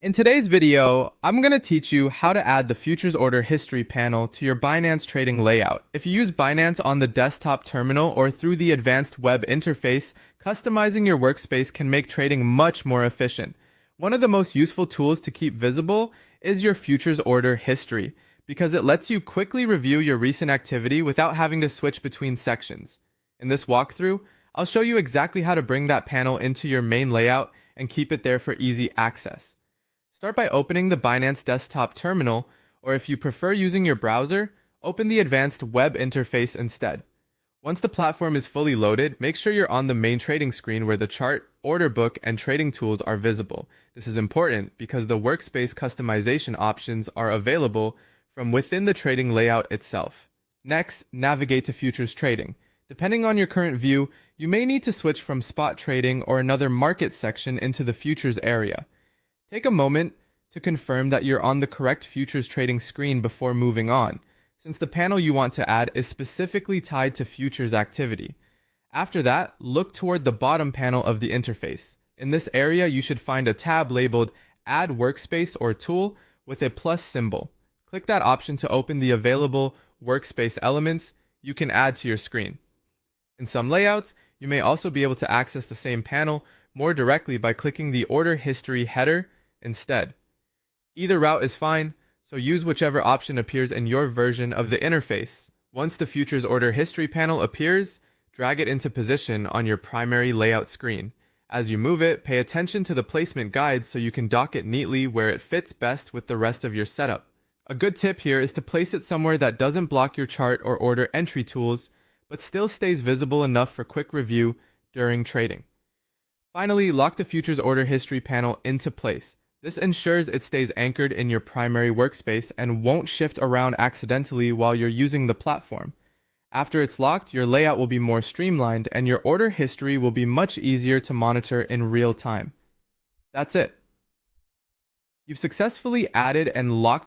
In today's video, I'm going to teach you how to add the futures order history panel to your Binance trading layout. If you use Binance on the desktop terminal or through the advanced web interface, customizing your workspace can make trading much more efficient. One of the most useful tools to keep visible is your futures order history, because it lets you quickly review your recent activity without having to switch between sections. In this walkthrough, I'll show you exactly how to bring that panel into your main layout and keep it there for easy access. Start by opening the Binance desktop terminal, or if you prefer using your browser, open the advanced web interface instead. Once the platform is fully loaded, make sure you're on the main trading screen where the chart, order book, and trading tools are visible. This is important because the workspace customization options are available from within the trading layout itself. Next, navigate to futures trading. Depending on your current view, you may need to switch from spot trading or another market section into the futures area. Take a moment to confirm that you're on the correct futures trading screen before moving on, since the panel you want to add is specifically tied to futures activity. After that, look toward the bottom panel of the interface. In this area, you should find a tab labeled Add Workspace or Tool with a plus symbol. Click that option to open the available workspace elements you can add to your screen. In some layouts, you may also be able to access the same panel more directly by clicking the Order History header instead. Either route is fine, so use whichever option appears in your version of the interface. Once the futures order history panel appears, drag it into position on your primary layout screen. As you move it, pay attention to the placement guides so you can dock it neatly where it fits best with the rest of your setup. A good tip here is to place it somewhere that doesn't block your chart or order entry tools, but still stays visible enough for quick review during trading. Finally, lock the futures order history panel into place. This ensures it stays anchored in your primary workspace and won't shift around accidentally while you're using the platform. After it's locked, your layout will be more streamlined and your order history will be much easier to monitor in real time. That's it. You've successfully added and locked